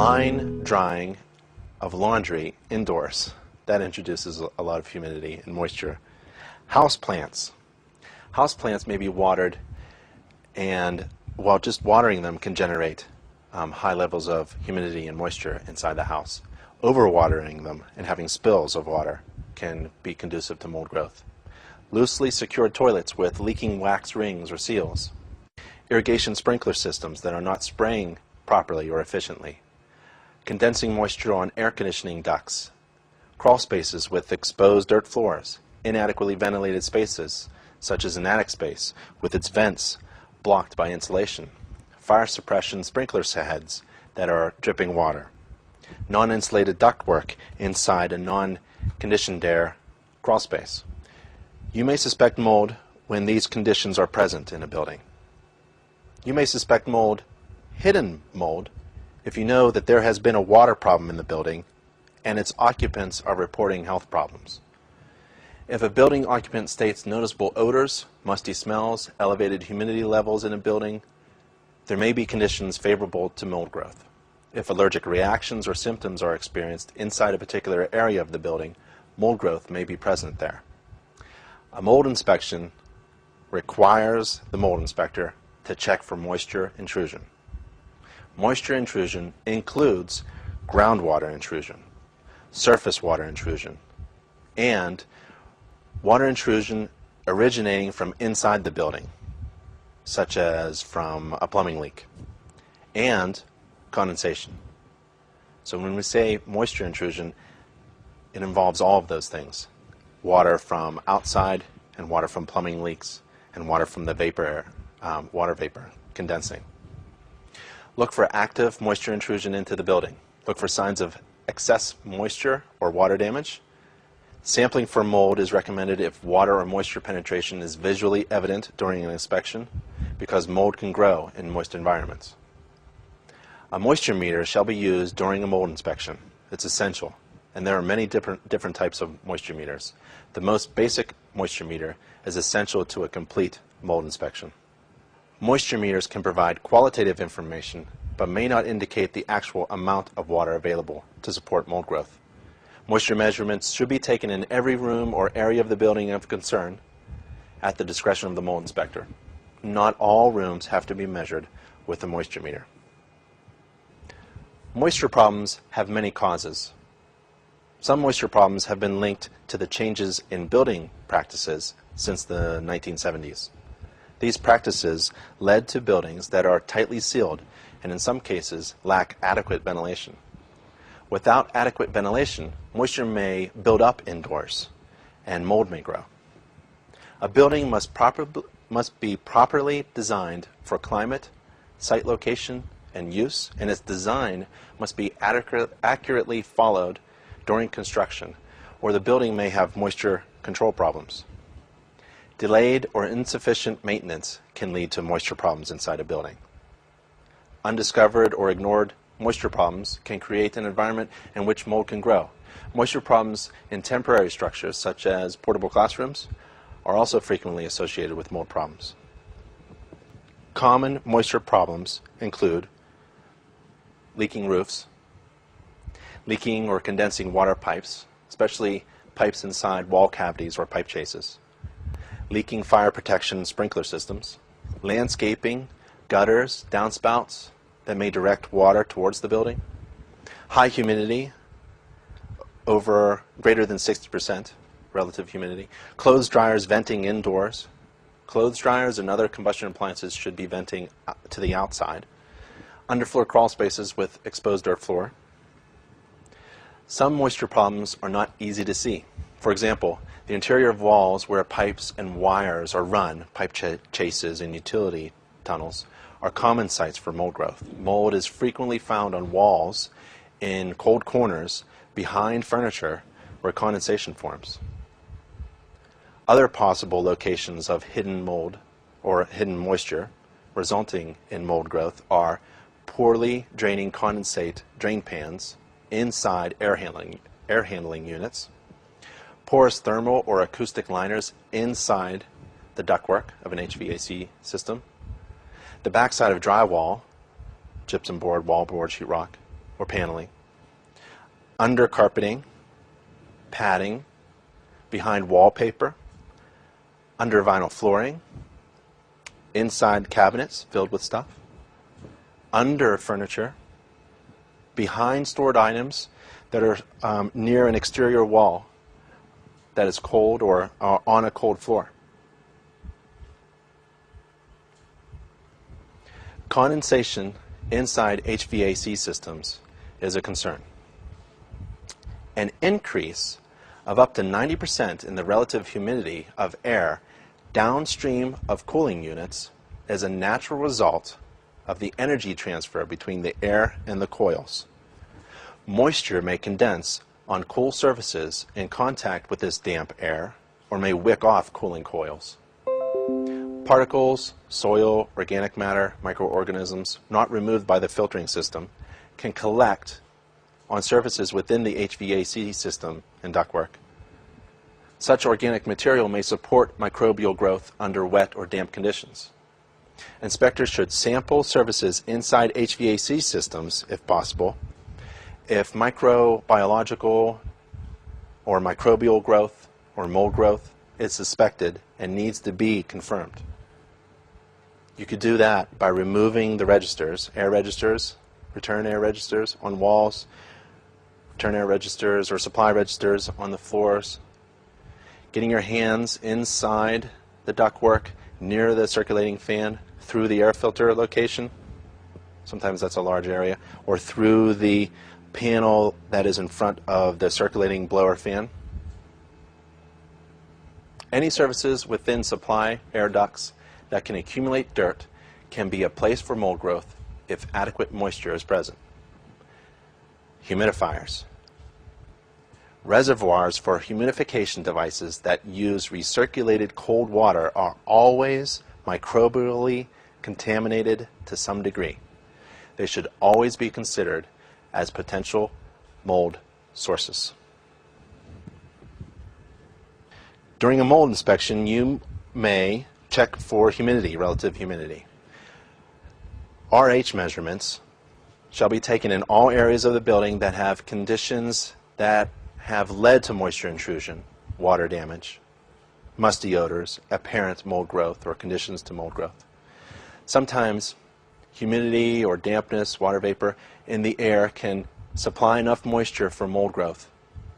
line drying of laundry indoors. That introduces a lot of humidity and moisture. House plants. House plants may be watered, and while just watering them can generate high levels of humidity and moisture inside the house. Overwatering them and having spills of water can be conducive to mold growth. Loosely secured toilets with leaking wax rings or seals. Irrigation sprinkler systems that are not spraying properly or efficiently. Condensing moisture on air conditioning ducts. Crawl spaces with exposed dirt floors. Inadequately ventilated spaces, such as an attic space with its vents blocked by insulation. Fire suppression sprinkler heads that are dripping water. Non-insulated ductwork inside a non-conditioned air crawl space. You may suspect mold when these conditions are present in a building. You may suspect mold, hidden mold, if you know that there has been a water problem in the building and its occupants are reporting health problems. If a building occupant states noticeable odors, musty smells, elevated humidity levels in a building, there may be conditions favorable to mold growth. If allergic reactions or symptoms are experienced inside a particular area of the building, mold growth may be present there. A mold inspection requires the mold inspector to check for moisture intrusion. Moisture intrusion includes groundwater intrusion, surface water intrusion, and water intrusion originating from inside the building, such as from a plumbing leak, and condensation. So when we say moisture intrusion, it involves all of those things. Water from outside, and water from plumbing leaks, and water from the water vapor condensing. Look for active moisture intrusion into the building. Look for signs of excess moisture or water damage. Sampling for mold is recommended if water or moisture penetration is visually evident during an inspection, because mold can grow in moist environments. A moisture meter shall be used during a mold inspection. It's essential, and there are many different types of moisture meters. The most basic moisture meter is essential to a complete mold inspection. Moisture meters can provide qualitative information, but may not indicate the actual amount of water available to support mold growth. Moisture measurements should be taken in every room or area of the building of concern at the discretion of the mold inspector. Not all rooms have to be measured with a moisture meter. Moisture problems have many causes. Some moisture problems have been linked to the changes in building practices since the 1970s. These practices led to buildings that are tightly sealed and in some cases lack adequate ventilation. Without adequate ventilation, moisture may build up indoors and mold may grow. A building must be properly designed for climate, site location, and use, and its design must be accurately followed during construction, or the building may have moisture control problems. Delayed or insufficient maintenance can lead to moisture problems inside a building. Undiscovered or ignored moisture problems can create an environment in which mold can grow. Moisture problems in temporary structures, such as portable classrooms, are also frequently associated with mold problems. Common moisture problems include leaking roofs, leaking or condensing water pipes, especially pipes inside wall cavities or pipe chases, leaking fire protection sprinkler systems, landscaping, gutters, downspouts that may direct water towards the building, high humidity over greater than 60% relative humidity, clothes dryers venting indoors. Clothes dryers and other combustion appliances should be venting to the outside. Underfloor crawl spaces with exposed dirt floor. Some moisture problems are not easy to see. For example, the interior of walls where pipes and wires are run, pipe chases and utility tunnels, are common sites for mold growth. Mold is frequently found on walls, in cold corners, behind furniture, where condensation forms. Other possible locations of hidden mold or hidden moisture resulting in mold growth are poorly draining condensate drain pans inside air handling units, porous thermal or acoustic liners inside the ductwork of an HVAC system, the backside of drywall, gypsum board, wallboard, sheetrock, or paneling, under carpeting, padding, behind wallpaper, under vinyl flooring, inside cabinets filled with stuff, under furniture, behind stored items that are near an exterior wall that is cold or on a cold floor. Condensation inside HVAC systems is a concern. An increase of up to 90% in the relative humidity of air downstream of cooling units is a natural result of the energy transfer between the air and the coils. Moisture may condense on cool surfaces in contact with this damp air or may wick off cooling coils. Particles, soil, organic matter, microorganisms not removed by the filtering system can collect on surfaces within the HVAC system and ductwork. Such organic material may support microbial growth under wet or damp conditions. Inspectors should sample surfaces inside HVAC systems, if possible, if microbiological or microbial growth or mold growth is suspected and needs to be confirmed. You could do that by removing the registers, air registers, return air registers on walls, return air registers or supply registers on the floors, getting your hands inside the ductwork near the circulating fan through the air filter location, sometimes that's a large area, or through the panel that is in front of the circulating blower fan. Any surfaces within supply air ducts that can accumulate dirt can be a place for mold growth if adequate moisture is present. Humidifiers. Reservoirs for humidification devices that use recirculated cold water are always microbially contaminated to some degree. They should always be considered as potential mold sources. During a mold inspection, you may check for humidity, relative humidity. RH measurements shall be taken in all areas of the building that have conditions that have led to moisture intrusion, water damage, musty odors, apparent mold growth, or conditions to mold growth. Sometimes humidity or dampness, water vapor in the air can supply enough moisture for mold growth.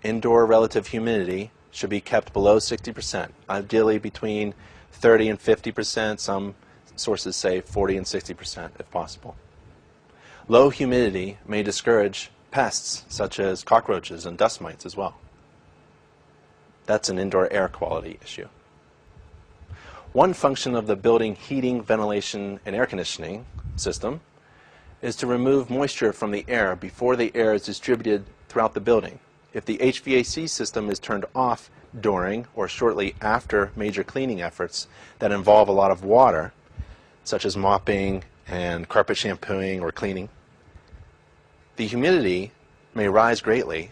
Indoor relative humidity should be kept below 60%, ideally between 30 and 50%. Some sources say 40 and 60% if possible. Low humidity may discourage pests such as cockroaches and dust mites as well. That's an indoor air quality issue. One function of the building heating, ventilation, and air conditioning system is to remove moisture from the air before the air is distributed throughout the building. If the HVAC system is turned off during or shortly after major cleaning efforts that involve a lot of water, such as mopping and carpet shampooing or cleaning, the humidity may rise greatly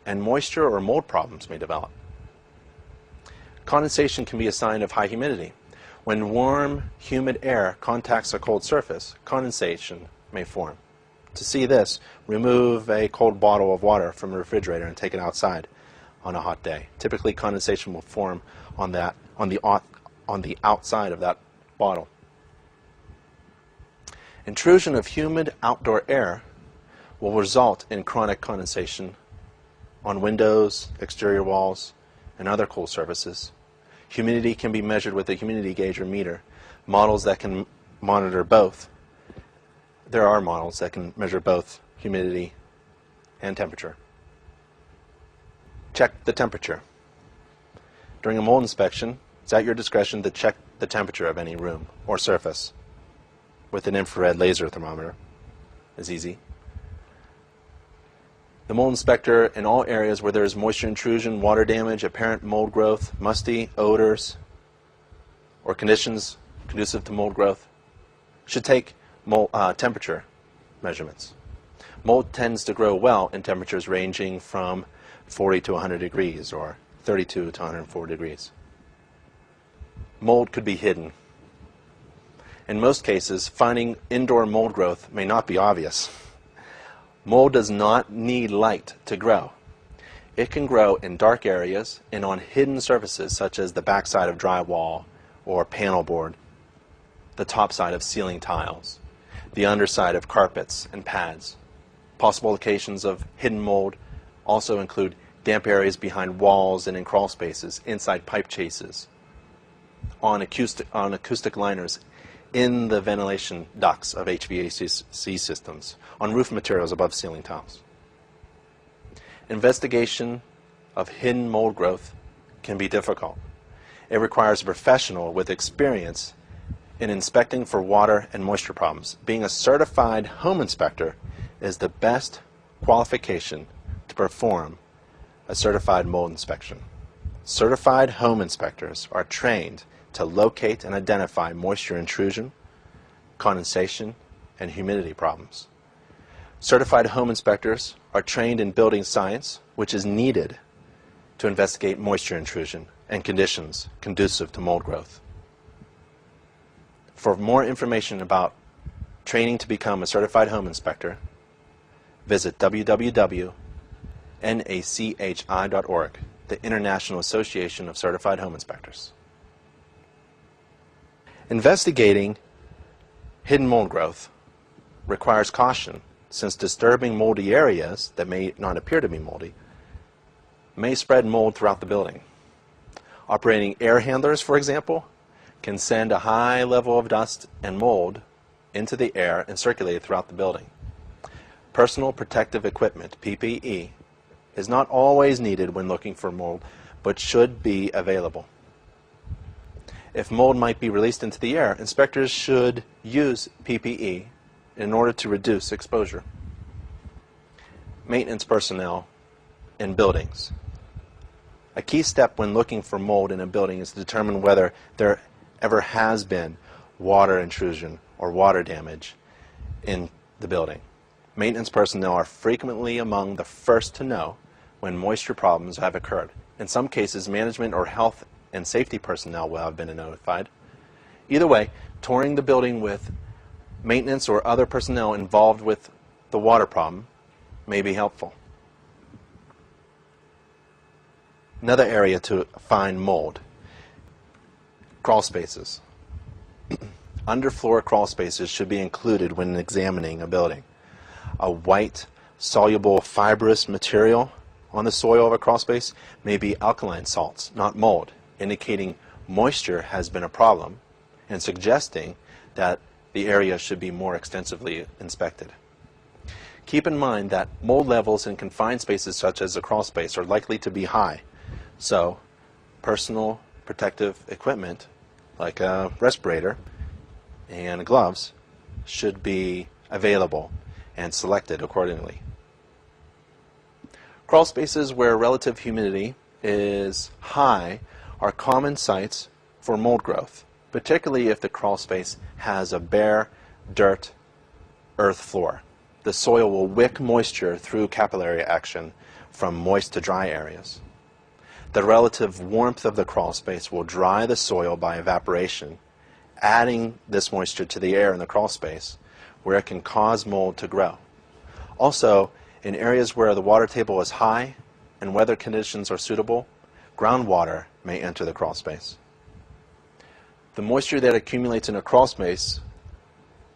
and moisture or mold problems may develop. Condensation can be a sign of high humidity. When warm, humid air contacts a cold surface, condensation may form. To see this, remove a cold bottle of water from a refrigerator and take it outside on a hot day. Typically, condensation will form on the outside of that bottle. Intrusion of humid outdoor air will result in chronic condensation on windows, exterior walls, and other cool surfaces. Humidity can be measured with a humidity gauge or meter. Models that can monitor both. There are models that can measure both humidity and temperature. Check the temperature. During a mold inspection, it's at your discretion to check the temperature of any room or surface with an infrared laser thermometer. It's easy. The mold inspector in all areas where there is moisture intrusion, water damage, apparent mold growth, musty odors, or conditions conducive to mold growth should take temperature measurements. Mold tends to grow well in temperatures ranging from 40 to 100 degrees or 32 to 104 degrees. Mold could be hidden. In most cases, finding indoor mold growth may not be obvious. Mold does not need light to grow. It can grow in dark areas and on hidden surfaces such as the backside of drywall or panel board, the top side of ceiling tiles, the underside of carpets and pads. Possible locations of hidden mold also include damp areas behind walls and in crawl spaces, inside pipe chases, on acoustic liners, in the ventilation ducts of HVAC systems, on roof materials above ceiling tiles. Investigation of hidden mold growth can be difficult. It requires a professional with experience in inspecting for water and moisture problems. Being a certified home inspector is the best qualification to perform a certified mold inspection. Certified home inspectors are trained to locate and identify moisture intrusion, condensation, and humidity problems. Certified home inspectors are trained in building science, which is needed to investigate moisture intrusion and conditions conducive to mold growth. For more information about training to become a certified home inspector, visit www.nachi.org, the International Association of Certified Home Inspectors. Investigating hidden mold growth requires caution, since disturbing moldy areas that may not appear to be moldy may spread mold throughout the building. Operating air handlers, for example, can send a high level of dust and mold into the air and circulate it throughout the building. Personal protective equipment, PPE, is not always needed when looking for mold, but should be available. If mold might be released into the air, inspectors should use PPE in order to reduce exposure. Maintenance personnel in buildings. A key step when looking for mold in a building is to determine whether there ever has been water intrusion or water damage in the building. Maintenance personnel are frequently among the first to know when moisture problems have occurred. In some cases, management or health and safety personnel will have been notified. Either way, touring the building with maintenance or other personnel involved with the water problem may be helpful. Another area to find mold: crawl spaces. Underfloor crawl spaces should be included when examining a building. A white, soluble, fibrous material on the soil of a crawl space may be alkaline salts, not mold, indicating moisture has been a problem and suggesting that the area should be more extensively inspected. Keep in mind that mold levels in confined spaces such as a crawl space are likely to be high, so personal protective equipment like a respirator and gloves should be available and selected accordingly. Crawl spaces where relative humidity is high are common sites for mold growth, particularly if the crawl space has a bare dirt earth floor. The soil will wick moisture through capillary action from moist to dry areas. The relative warmth of the crawl space will dry the soil by evaporation, adding this moisture to the air in the crawl space, where it can cause mold to grow. Also, in areas where the water table is high and weather conditions are suitable, groundwater may enter the crawl space. The moisture that accumulates in a crawl space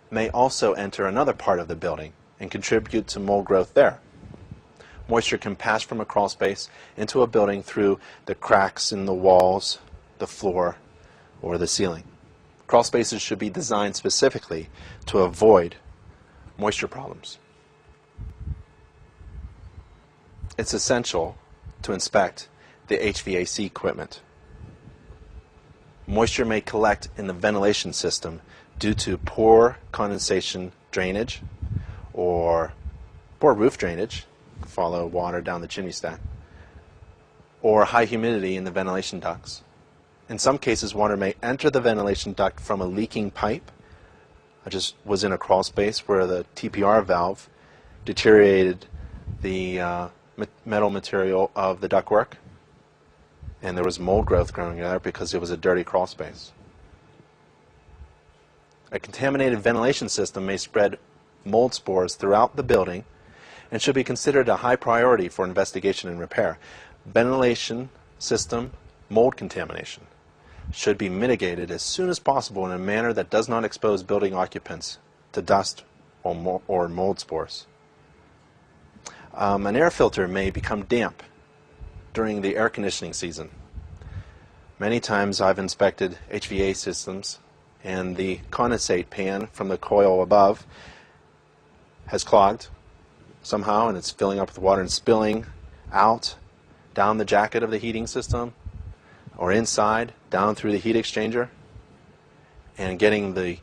may also enter another part of the building and contribute to mold growth there. Moisture can pass from a crawl space into a building through the cracks in the walls, the floor, or the ceiling. Crawl spaces should be designed specifically to avoid moisture problems. It's essential to inspect the HVAC equipment. Moisture may collect in the ventilation system due to poor condensation drainage or poor roof drainage, follow water down the chimney stack, or high humidity in the ventilation ducts. In some cases, water may enter the ventilation duct from a leaking pipe. I just was in a crawl space where the TPR valve deteriorated the metal material of the ductwork, and there was mold growth growing there because it was a dirty crawl space. A contaminated ventilation system may spread mold spores throughout the building and should be considered a high priority for investigation and repair. Ventilation system mold contamination should be mitigated as soon as possible in a manner that does not expose building occupants to dust or mold spores. An air filter may become damp during the air conditioning season. Many times I've inspected HVAC systems and the condensate pan from the coil above has clogged somehow, and it's filling up with water and spilling out down the jacket of the heating system or inside down through the heat exchanger and getting the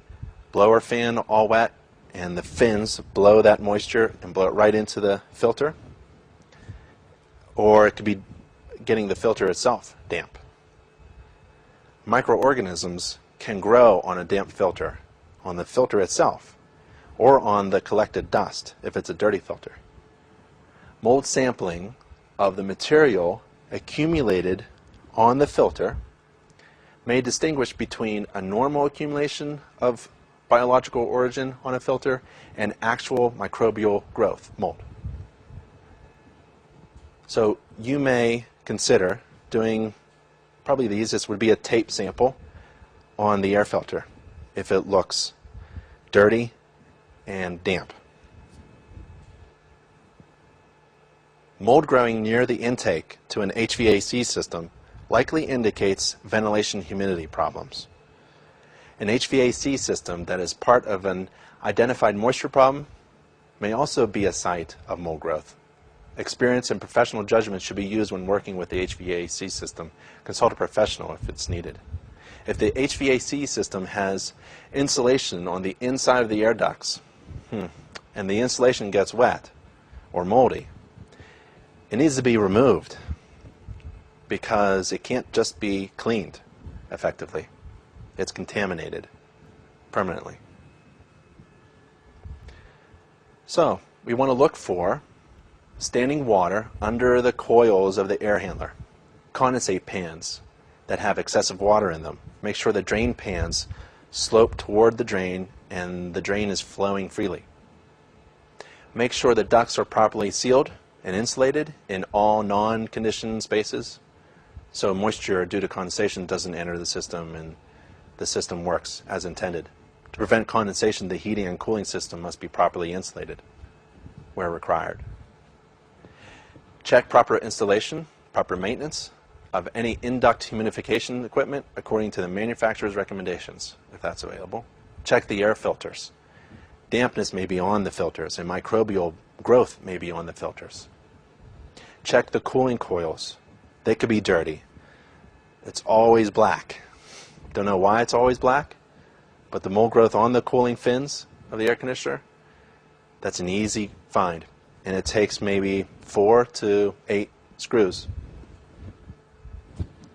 blower fan all wet, and the fins blow that moisture and blow it right into the filter. Or it could be getting the filter itself damp. Microorganisms can grow on a damp filter, on the filter itself, or on the collected dust if it's a dirty filter. Mold sampling of the material accumulated on the filter may distinguish between a normal accumulation of biological origin on a filter and actual microbial growth, mold. So you may consider doing, probably the easiest would be a tape sample on the air filter if it looks dirty and damp. Mold growing near the intake to an HVAC system likely indicates ventilation humidity problems. An HVAC system that is part of an identified moisture problem may also be a site of mold growth. Experience and professional judgment should be used when working with the HVAC system. Consult a professional if it's needed. If the HVAC system has insulation on the inside of the air ducts, and the insulation gets wet or moldy, it needs to be removed because it can't just be cleaned effectively. It's contaminated permanently. So we want to look for standing water under the coils of the air handler, condensate pans that have excessive water in them. Make sure the drain pans slope toward the drain and the drain is flowing freely. Make sure the ducts are properly sealed and insulated in all non-conditioned spaces so moisture due to condensation doesn't enter the system and the system works as intended. To prevent condensation, the heating and cooling system must be properly insulated where required. Check proper installation, proper maintenance of any induct humidification equipment according to the manufacturer's recommendations, if that's available. Check the air filters. Dampness may be on the filters and microbial growth may be on the filters. Check the cooling coils. They could be dirty. It's always black. Don't know why it's always black, but the mold growth on the cooling fins of the air conditioner, that's an easy find. And it takes maybe 4 to 8 screws.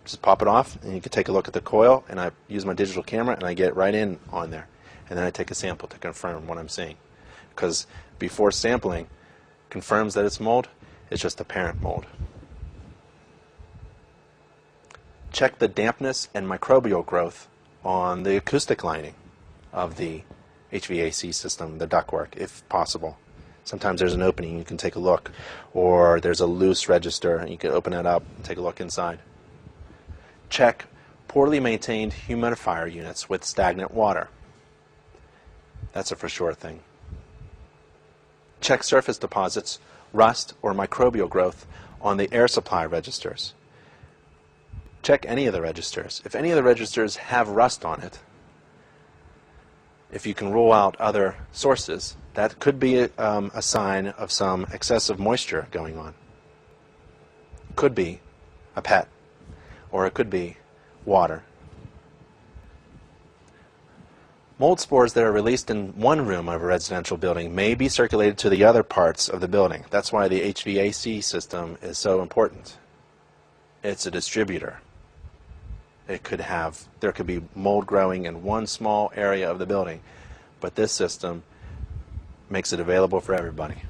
Just pop it off and you can take a look at the coil, and I use my digital camera and I get right in on there. And then I take a sample to confirm what I'm seeing. Because before sampling confirms that it's mold, it's just apparent mold. Check the dampness and microbial growth on the acoustic lining of the HVAC system, the ductwork, if possible. Sometimes there's an opening, you can take a look, or there's a loose register and you can open it up and take a look inside. Check poorly maintained humidifier units with stagnant water. That's a for sure thing. Check surface deposits, rust, or microbial growth on the air supply registers. Check any of the registers. If any of the registers have rust on it, if you can rule out other sources, that could be a sign of some excessive moisture going on. Could be a pet, or it could be water. Mold spores that are released in one room of a residential building may be circulated to the other parts of the building. That's why the HVAC system is so important. It's a distributor. There could be mold growing in one small area of the building, but this system makes it available for everybody.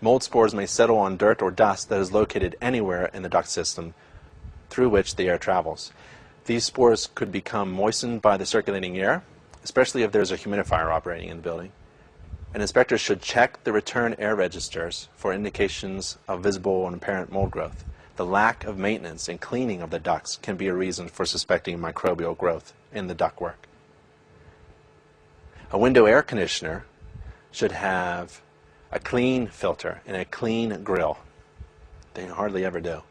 Mold spores may settle on dirt or dust that is located anywhere in the duct system through which the air travels. These spores could become moistened by the circulating air, especially if there's a humidifier operating in the building. An inspector should check the return air registers for indications of visible and apparent mold growth. The lack of maintenance and cleaning of the ducts can be a reason for suspecting microbial growth in the ductwork. A window air conditioner should have a clean filter and a clean grill. They hardly ever do.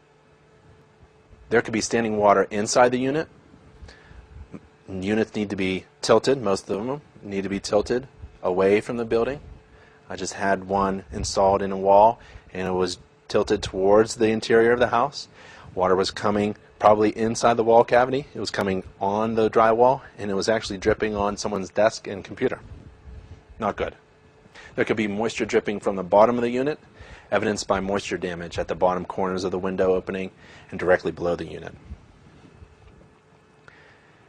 There could be standing water inside the unit. Units need to be tilted, most of them need to be tilted away from the building. I just had one installed in a wall and it was tilted towards the interior of the house. Water was coming probably inside the wall cavity. It was coming on the drywall and it was actually dripping on someone's desk and computer. Not good. There could be moisture dripping from the bottom of the unit, evidenced by moisture damage at the bottom corners of the window opening and directly below the unit.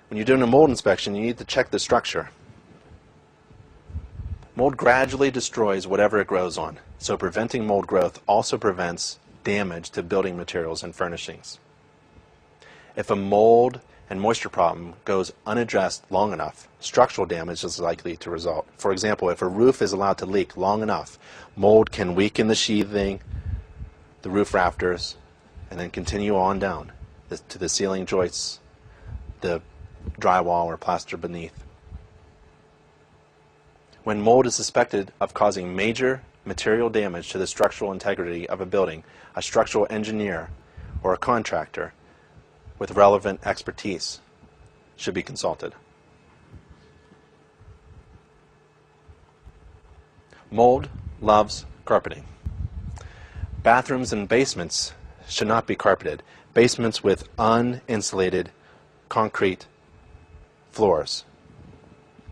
When you're doing a mold inspection, you need to check the structure. Mold gradually destroys whatever it grows on, so preventing mold growth also prevents damage to building materials and furnishings. If a mold and moisture problem goes unaddressed long enough, structural damage is likely to result. For example, if a roof is allowed to leak long enough, mold can weaken the sheathing, the roof rafters, and then continue on down to the ceiling joists, the drywall or plaster beneath. When mold is suspected of causing major material damage to the structural integrity of a building, a structural engineer or a contractor with relevant expertise should be consulted. Mold loves carpeting. Bathrooms and basements should not be carpeted. Basements with uninsulated concrete floors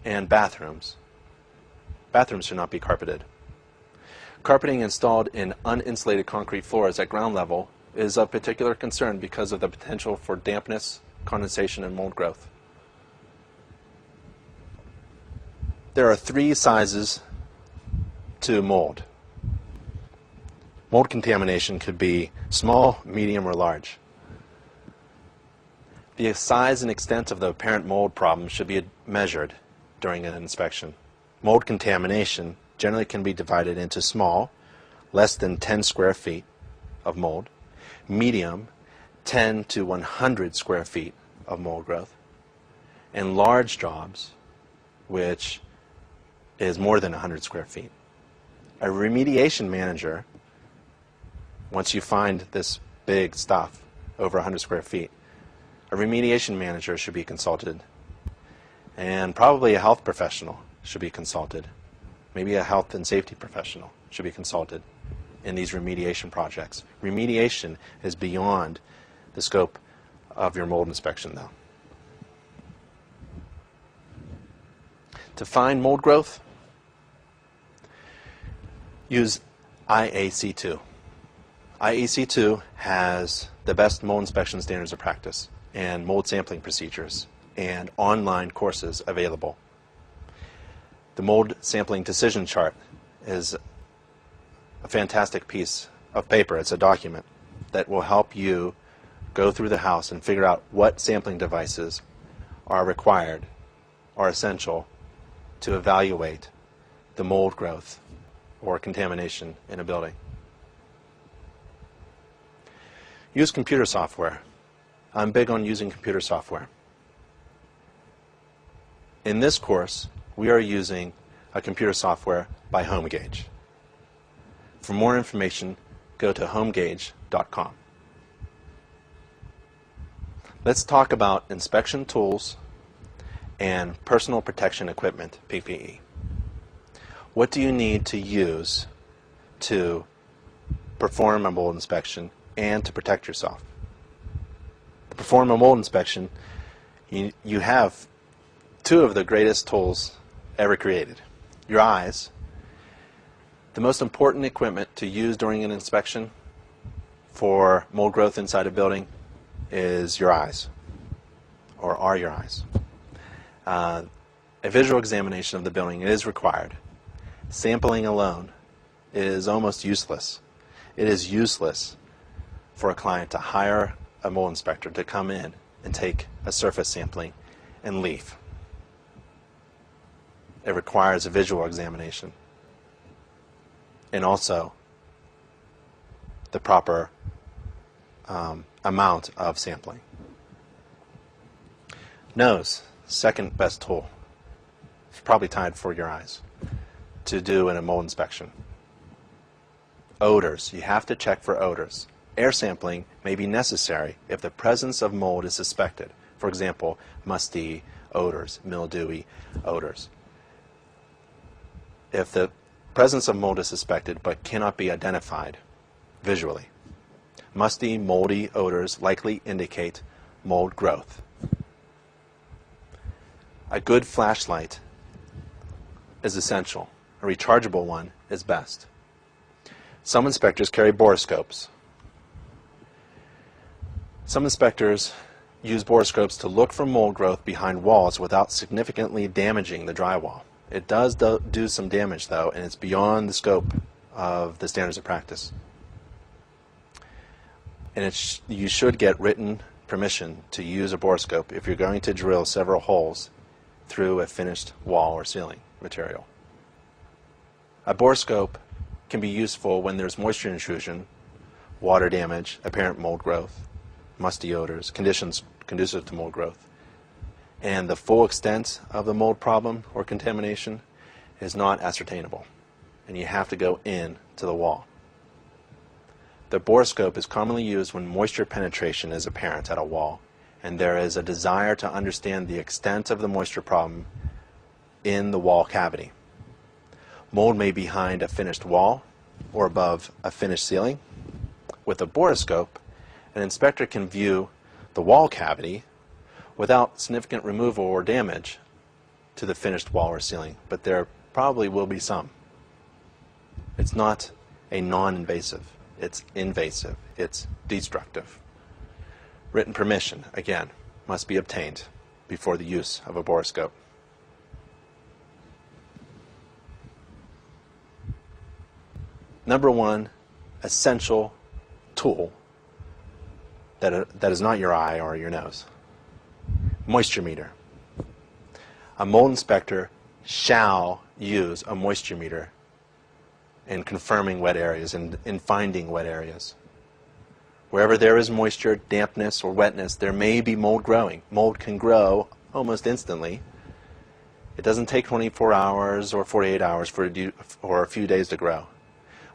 and bathrooms should not be carpeted. Carpeting installed in uninsulated concrete floors at ground level is of particular concern because of the potential for dampness, condensation, and mold growth. There are 3 sizes to mold. Mold contamination could be small, medium, or large. The size and extent of the apparent mold problem should be measured during an inspection. Mold contamination generally can be divided into small, less than 10 square feet of mold, medium, 10 to 100 square feet of mold growth, and large jobs, which is more than 100 square feet. A remediation manager, once you find this big stuff over 100 square feet, a remediation manager should be consulted, and probably a health professional should be consulted. Maybe a health and safety professional should be consulted in these remediation projects. Remediation is beyond the scope of your mold inspection, though. To find mold growth, use IAC2. IAC2 has the best mold inspection standards of practice and mold sampling procedures and online courses available. The mold sampling decision chart is a fantastic piece of paper. It's a document that will help you go through the house and figure out what sampling devices are required or essential to evaluate the mold growth or contamination in a building. Use computer software. I'm big on using computer software. In this course, we are using a computer software by HomeGauge. For more information, go to homegauge.com. Let's talk about inspection tools and personal protection equipment, PPE. What do you need to use to perform a mold inspection and to protect yourself? To perform a mold inspection, you have 2 of the greatest tools ever created. Your eyes. The most important equipment to use during an inspection for mold growth inside a building is your eyes, or are your eyes. A visual examination of the building is required. Sampling alone is almost useless. It is useless for a client to hire a mold inspector to come in and take a surface sampling and leave. It requires a visual examination. and also the proper amount of sampling. Nose, second best tool. It's probably tied for your eyes to do in a mold inspection. Odors, you have to check for odors. Air sampling may be necessary if the presence of mold is suspected. For example, musty odors, mildewy odors. If the presence of mold is suspected but cannot be identified visually, musty, moldy odors likely indicate mold growth. A good flashlight is essential. A rechargeable one is best. Some inspectors carry borescopes. Some inspectors use borescopes to look for mold growth behind walls without significantly damaging the drywall. It does do some damage, though, and it's beyond the scope of the standards of practice. And you should get written permission to use a borescope if you're going to drill several holes through a finished wall or ceiling material. A borescope can be useful when there's moisture intrusion, water damage, apparent mold growth, musty odors, conditions conducive to mold growth. And the full extent of the mold problem or contamination is not ascertainable, and you have to go in to the wall. The borescope is commonly used when moisture penetration is apparent at a wall, and there is a desire to understand the extent of the moisture problem in the wall cavity. Mold may be behind a finished wall or above a finished ceiling. With a borescope, an inspector can view the wall cavity without significant removal or damage to the finished wall or ceiling, but there probably will be some. It's not a non-invasive, it's invasive, it's destructive. Written permission, again, must be obtained before the use of a borescope. Number one essential tool that is not your eye or your nose. Moisture meter. A mold inspector shall use a moisture meter in confirming wet areas and in finding wet areas. Wherever there is moisture, dampness, or wetness, there may be mold growing. Mold can grow almost instantly. It doesn't take 24 hours or 48 hours or a few days to grow.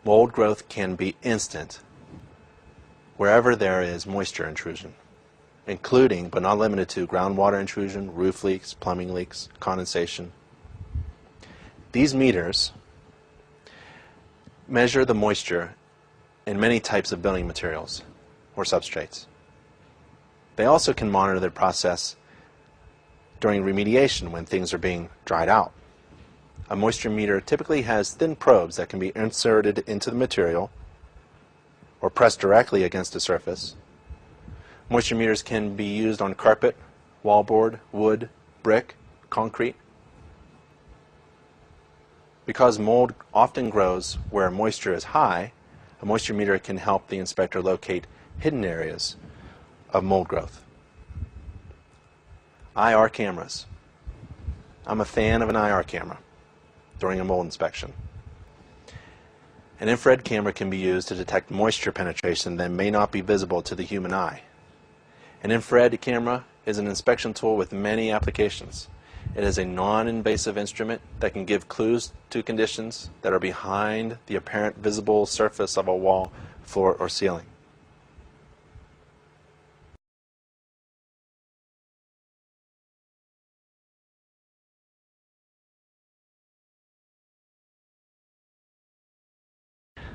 Mold growth can be instant wherever there is moisture intrusion, including but not limited to groundwater intrusion, roof leaks, plumbing leaks, condensation. These meters measure the moisture in many types of building materials or substrates. They also can monitor the process during remediation when things are being dried out. A moisture meter typically has thin probes that can be inserted into the material or pressed directly against a surface. Moisture meters can be used on carpet, wallboard, wood, brick, concrete. Because mold often grows where moisture is high, a moisture meter can help the inspector locate hidden areas of mold growth. IR cameras. I'm a fan of an IR camera during a mold inspection. An infrared camera can be used to detect moisture penetration that may not be visible to the human eye. An infrared camera is an inspection tool with many applications. It is a non-invasive instrument that can give clues to conditions that are behind the apparent visible surface of a wall, floor, or ceiling.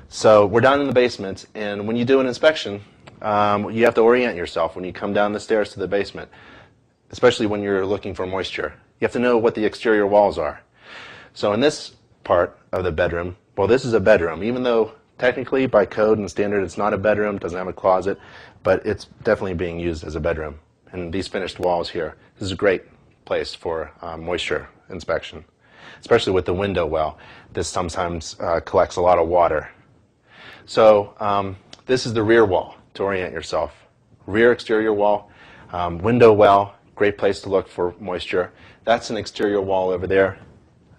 So we're down in the basement, and when you do an inspection, you have to orient yourself when you come down the stairs to the basement, especially when you're looking for moisture. You have to know what the exterior walls are. So in this part of the bedroom, well, this is a bedroom, even though technically by code and standard it's not a bedroom, doesn't have a closet, but it's definitely being used as a bedroom. And these finished walls here, this is a great place for moisture inspection, especially with the window well. This sometimes collects a lot of water. So this is the rear wall to orient yourself. Rear exterior wall, window well, great place to look for moisture. That's an exterior wall over there.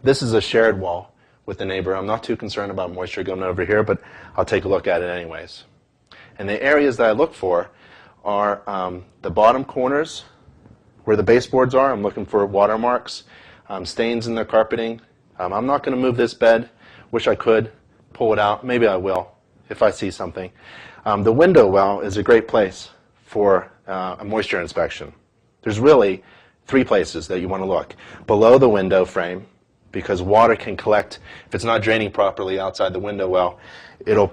This is a shared wall with the neighbor. I'm not too concerned about moisture going over here, but I'll take a look at it anyways. And the areas that I look for are the bottom corners where the baseboards are. I'm looking for watermarks, stains in the carpeting. I'm not going to move this bed. Wish I could pull it out. Maybe I will if I see something. The window well is a great place for a moisture inspection. There's really 3 places that you want to look. Below the window frame, because water can collect. If it's not draining properly outside the window well, it'll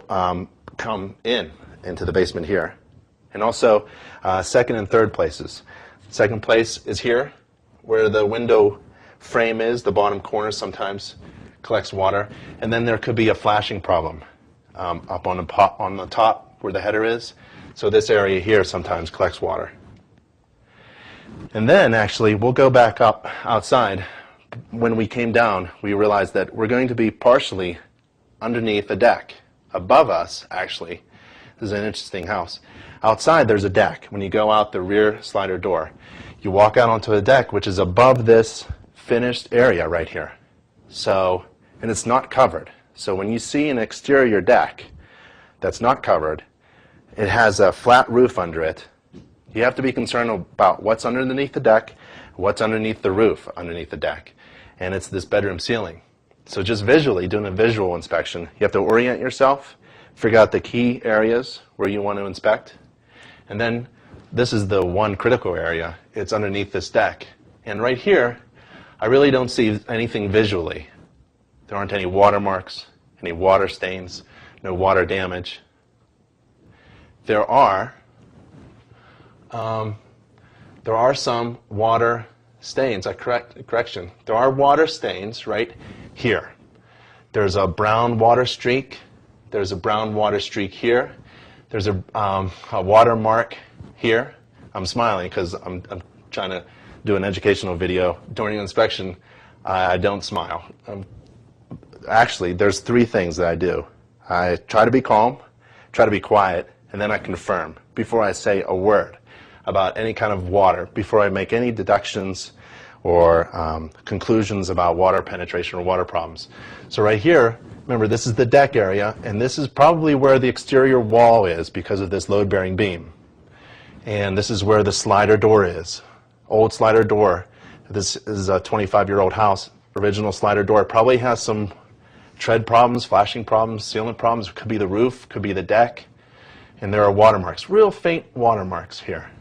come into the basement here. And also second and third places. Second place is here, where the window frame is. The bottom corner sometimes collects water. And then there could be a flashing problem up on the top where the header is. So this area here sometimes collects water. And then actually we'll go back up outside. When we came down, we realized that we're going to be partially underneath the deck. Above us, actually, this is an interesting house. Outside, there's a deck. When you go out the rear slider door, you walk out onto a deck which is above this finished area right here. So, and it's not covered. So when you see an exterior deck that's not covered, it has a flat roof under it. You have to be concerned about what's underneath the deck, what's underneath the roof underneath the deck. And it's this bedroom ceiling. So just visually, doing a visual inspection, you have to orient yourself, figure out the key areas where you want to inspect. And then this is the one critical area. It's underneath this deck. And right here, I really don't see anything visually. There aren't any watermarks, any water stains, no water damage. There are some water stains. Correction. There are water stains right here. There's a brown water streak. There's a brown water streak here. There's a watermark here. I'm smiling because I'm trying to do an educational video. During inspection, I don't smile. Actually, there's 3 things that I do. I try to be calm, try to be quiet, and then I confirm before I say a word about any kind of water, before I make any deductions or conclusions about water penetration or water problems. So right here, remember, this is the deck area, and this is probably where the exterior wall is because of this load-bearing beam. And this is where the slider door is. Old slider door. This is a 25-year-old house. Original slider door probably has some tread problems, flashing problems, sealant problems. It could be the roof, could be the deck. And there are watermarks, real faint watermarks here.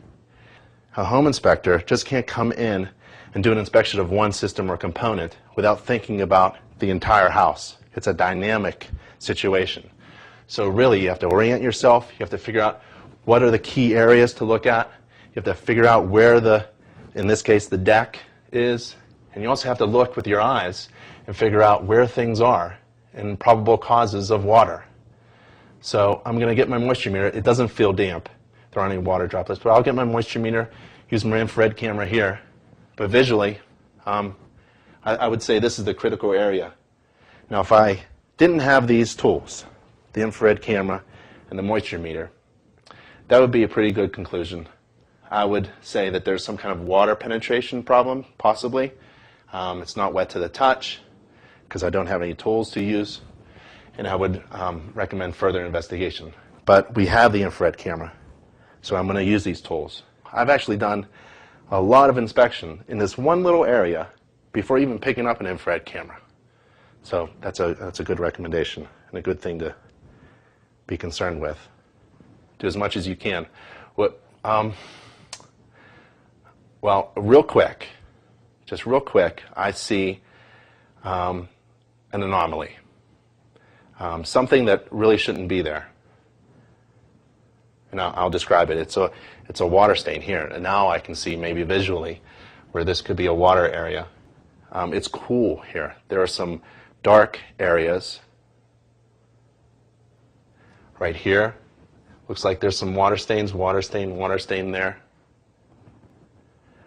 A home inspector just can't come in and do an inspection of one system or component without thinking about the entire house. It's a dynamic situation. So really, you have to orient yourself. You have to figure out what are the key areas to look at. You have to figure out where in this case, the deck is. And you also have to look with your eyes and figure out where things are and probable causes of water. So I'm going to get my moisture meter. It doesn't feel damp. There aren't any water droplets, but I'll get my moisture meter, use my infrared camera here. But visually, I would say this is the critical area. Now, if I didn't have these tools, the infrared camera and the moisture meter, that would be a pretty good conclusion. I would say that there's some kind of water penetration problem, possibly. It's not wet to the touch because I don't have any tools to use, and I would recommend further investigation. But we have the infrared camera, so I'm going to use these tools. I've actually done a lot of inspection in this one little area before even picking up an infrared camera. So that's a good recommendation and a good thing to be concerned with. Do as much as you can. Well, real quick, I see an anomaly. Something that really shouldn't be there. And I'll describe it. It's a water stain here, and now I can see maybe visually where this could be a water area. It's cool here. There are some dark areas right here. Looks like there's some water stains, water stain there.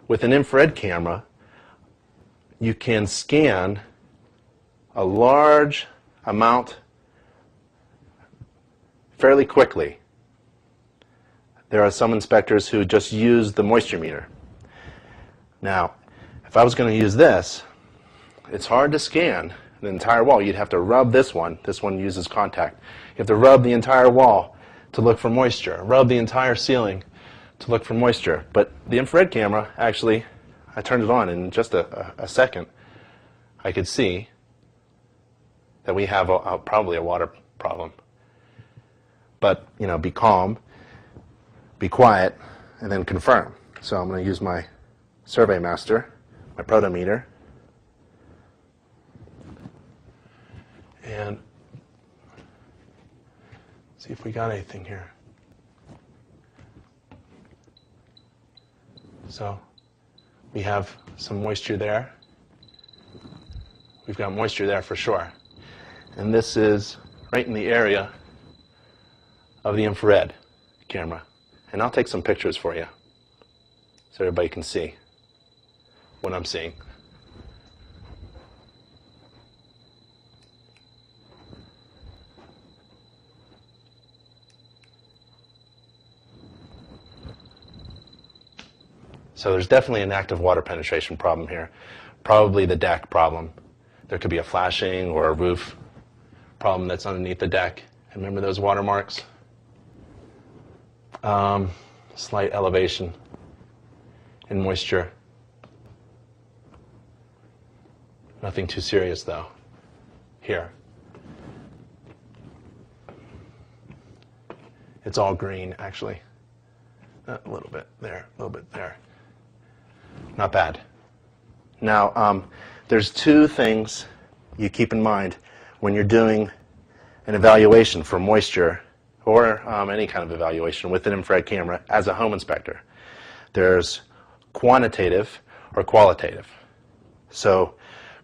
With an infrared camera, you can scan a large amount fairly quickly. There are some inspectors who just use the moisture meter. Now, if I was going to use this, it's hard to scan the entire wall. You'd have to rub this one. This one uses contact. You have to rub the entire wall to look for moisture. Rub the entire ceiling to look for moisture. But the infrared camera, actually, I turned it on, and in just a second, I could see that we have probably a water problem. But, be calm, be quiet, and then confirm. So I'm going to use my Survey Master, my protometer, and see if we got anything here. So we have some moisture there. We've got moisture there for sure. And this is right in the area of the infrared camera. And I'll take some pictures for you so everybody can see what I'm seeing. So there's definitely an active water penetration problem here. Probably the deck problem. There could be a flashing or a roof problem that's underneath the deck. Remember those watermarks? Slight elevation in moisture. Nothing too serious though. Here. It's all green actually. A little bit there, a little bit there. Not bad. Now, there's two things you keep in mind when you're doing an evaluation for moisture or any kind of evaluation with an infrared camera as a home inspector. There's quantitative or qualitative. So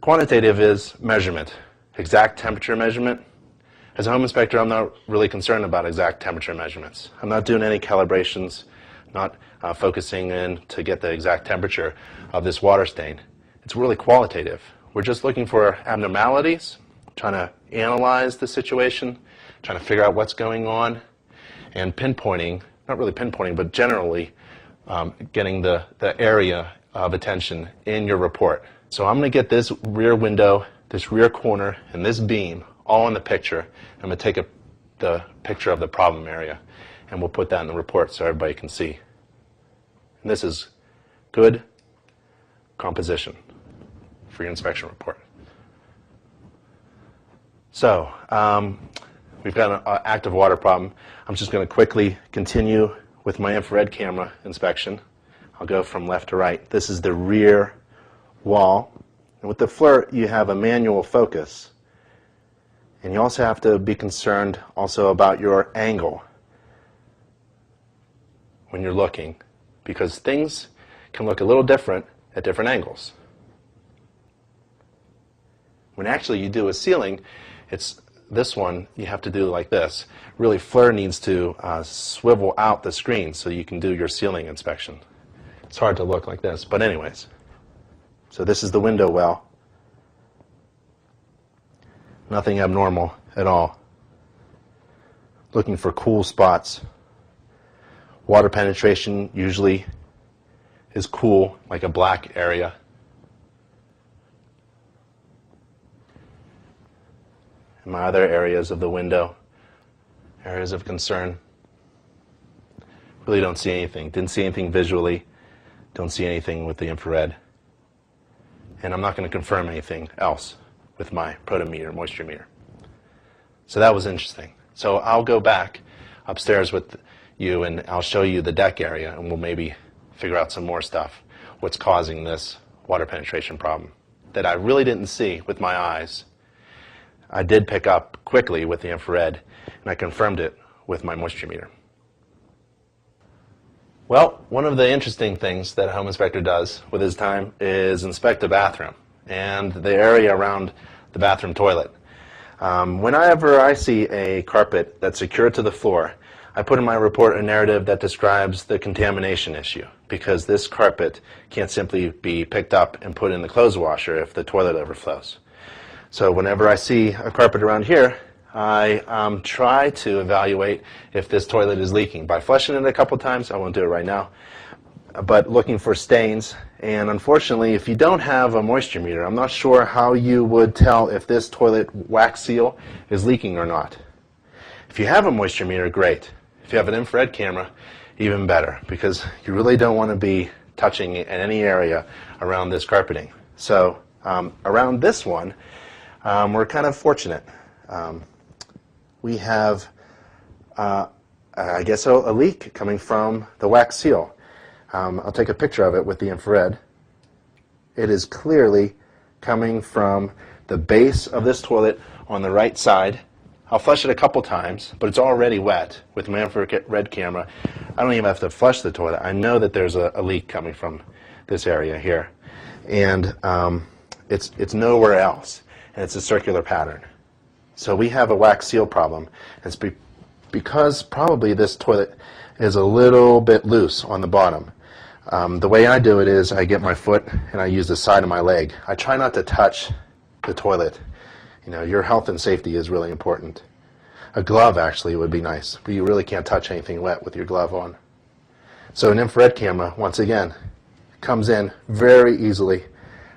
quantitative is measurement, exact temperature measurement. As a home inspector, I'm not really concerned about exact temperature measurements. I'm not doing any calibrations, not focusing in to get the exact temperature of this water stain. It's really qualitative. We're just looking for abnormalities, trying to analyze the situation, trying to figure out what's going on, and pinpointing, not really pinpointing, but generally getting the area of attention in your report. So I'm going to get this rear window, this rear corner, and this beam all in the picture. I'm going to take the picture of the problem area, and we'll put that in the report so everybody can see. And this is good composition for your inspection report. So we've got an active water problem. I'm just going to quickly continue with my infrared camera inspection. I'll go from left to right. This is the rear wall. And with the FLIR, you have a manual focus. And you also have to be concerned also about your angle when you're looking, because things can look a little different at different angles. When actually you do a ceiling, it's this one you have to do like this. Really, FLIR needs to swivel out the screen so you can do your ceiling inspection. It's hard to look like this, but anyways. So this is the window well. Nothing abnormal at all. Looking for cool spots. Water penetration usually is cool, like a black area. And my other areas of the window, areas of concern, really don't see anything. Didn't see anything visually. Don't see anything with the infrared. And I'm not going to confirm anything else with my protometer, moisture meter. So that was interesting. So I'll go back upstairs with you and I'll show you the deck area and we'll maybe figure out some more stuff. What's causing this water penetration problem that I really didn't see with my eyes. I did pick up quickly with the infrared and I confirmed it with my moisture meter. Well, one of the interesting things that a home inspector does with his time is inspect a bathroom and the area around the bathroom toilet. Whenever I see a carpet that's secured to the floor, I put in my report a narrative that describes the contamination issue, because this carpet can't simply be picked up and put in the clothes washer if the toilet overflows. So whenever I see a carpet around here, I try to evaluate if this toilet is leaking by flushing it a couple times. I won't do it right now. but looking for stains. And unfortunately, if you don't have a moisture meter, I'm not sure how you would tell if this toilet wax seal is leaking or not. If you have a moisture meter, great. If you have an infrared camera, even better, because you really don't want to be touching in any area around this carpeting. So around this one, we're kind of fortunate. We have, I guess, a leak coming from the wax seal. I'll take a picture of it with the infrared. It is clearly coming from the base of this toilet on the right side. I'll flush it a couple times, but it's already wet with my infrared camera. I don't even have to flush the toilet. I know that there's a leak coming from this area here. And it's nowhere else, and it's a circular pattern. So we have a wax seal problem. It's because probably this toilet is a little bit loose on the bottom. The way I do it is I get my foot and I use the side of my leg. I try not to touch the toilet. You know, your health and safety is really important. A glove actually would be nice, but you really can't touch anything wet with your glove on. So an infrared camera, once again, comes in very easily.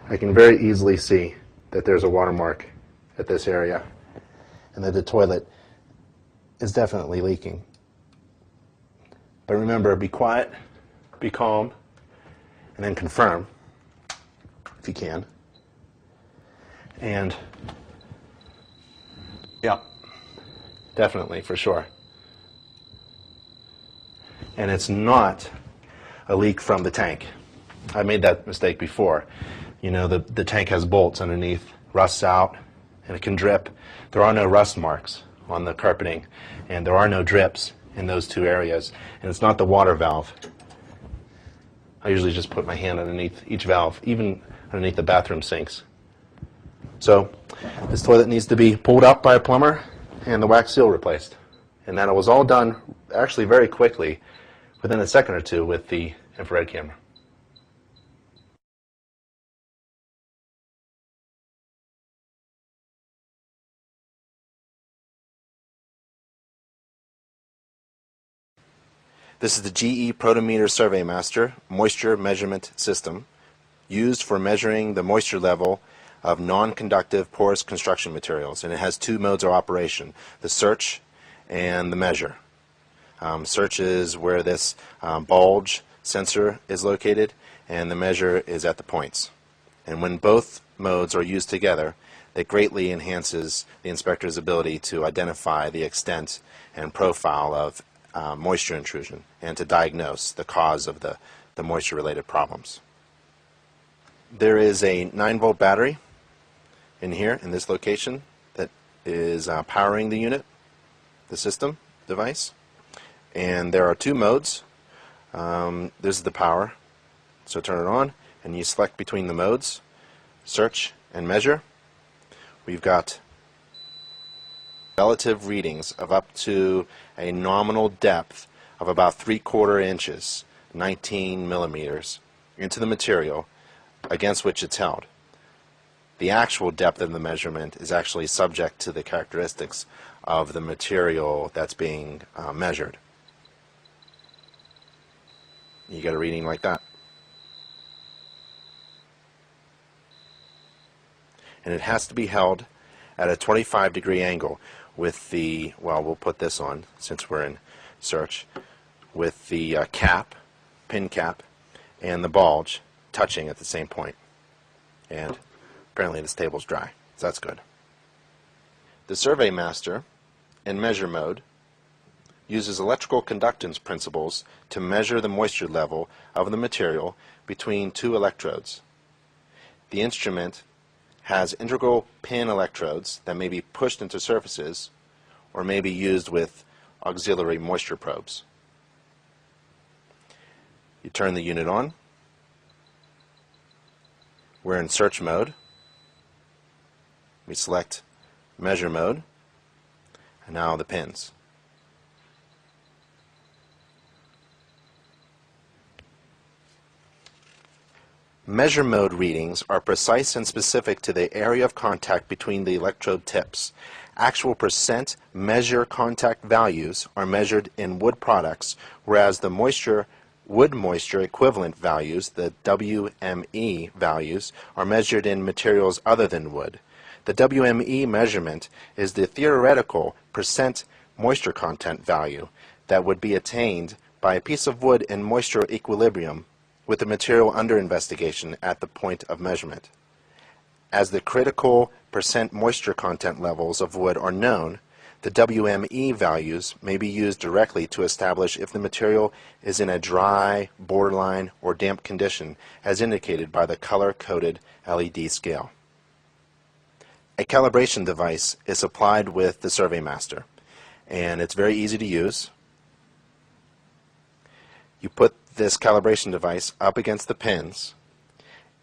I can very easily see that there's a watermark at this area and that the toilet is definitely leaking. But remember, be quiet, be calm, and then confirm if you can. And yeah, definitely, for sure. And it's not a leak from the tank. I made that mistake before. You know, the tank has bolts underneath, rusts out, and it can drip. There are no rust marks on the carpeting, and there are no drips in those two areas. And it's not the water valve. I usually just put my hand underneath each valve, even underneath the bathroom sinks. So this toilet needs to be pulled up by a plumber and the wax seal replaced. And that was all done actually very quickly, within a second or two, with the infrared camera. This is the GE Protometer SurveyMaster moisture measurement system used for measuring the moisture level of non-conductive porous construction materials, and it has two modes of operation: the search and the measure. Search is where this bulge sensor is located, and the measure is at the points. And when both modes are used together, it greatly enhances the inspector's ability to identify the extent and profile of moisture intrusion and to diagnose the cause of the moisture-related problems. There is a 9-volt battery in here, in this location, that is powering the unit, the system device. And there are two modes. This is the power. So turn it on, and you select between the modes, search and measure. We've got relative readings of up to a nominal depth of about 3/4 inches, 19 millimeters, into the material against which it's held. The actual depth of the measurement is actually subject to the characteristics of the material that's being measured. You get a reading like that. And it has to be held at a 25-degree angle with the, well, we'll put this on since we're in search, with the cap, pin cap, and the bulge touching at the same point. And apparently this table's dry, so that's good. The SurveyMaster, in measure mode, uses electrical conductance principles to measure the moisture level of the material between two electrodes. The instrument has integral pin electrodes that may be pushed into surfaces or may be used with auxiliary moisture probes. You turn the unit on. We're in search mode. We select measure mode, and now the pins. Measure mode readings are precise and specific to the area of contact between the electrode tips. Actual percent measure contact values are measured in wood products, whereas the moisture Wood moisture equivalent values, the WME values, are measured in materials other than wood. The WME measurement is the theoretical percent moisture content value that would be attained by a piece of wood in moisture equilibrium with the material under investigation at the point of measurement. As the critical percent moisture content levels of wood are known, the WME values may be used directly to establish if the material is in a dry, borderline, or damp condition, as indicated by the color-coded LED scale. A calibration device is supplied with the SurveyMaster, and it's very easy to use. You put this calibration device up against the pins,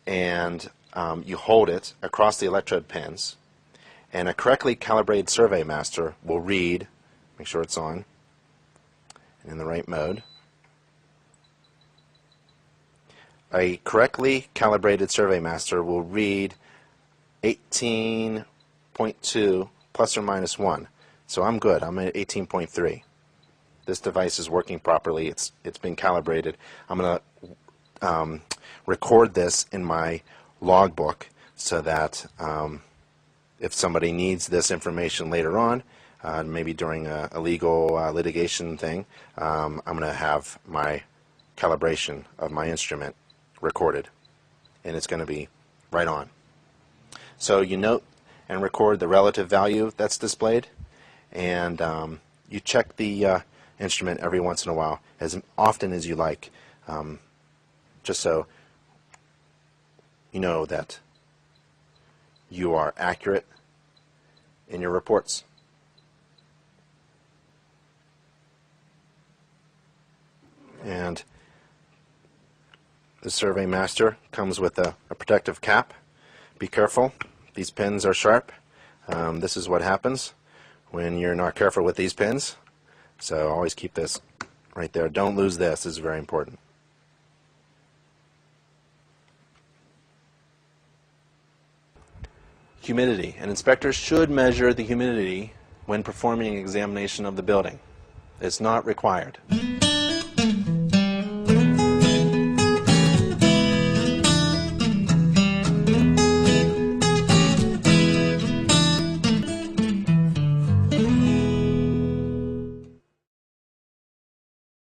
and you hold it across the electrode pins, and a correctly calibrated SurveyMaster will read, make sure it's on, and in the right mode. A correctly calibrated SurveyMaster will read 18.2 plus or minus 1. So I'm good. I'm at 18.3. This device is working properly. It's been calibrated. I'm going to record this in my logbook so that if somebody needs this information later on, maybe during a legal litigation thing, I'm going to have my calibration of my instrument recorded, and it's going to be right on. So you note and record the relative value that's displayed, and you check the instrument every once in a while, as often as you like, just so you know that you are accurate in your reports. And the SurveyMaster comes with a protective cap. Be careful. These pins are sharp. This is what happens when you're not careful with these pins. So always keep this right there. Don't lose this. This is very important. Humidity. An inspector should measure the humidity when performing an examination of the building. It's not required.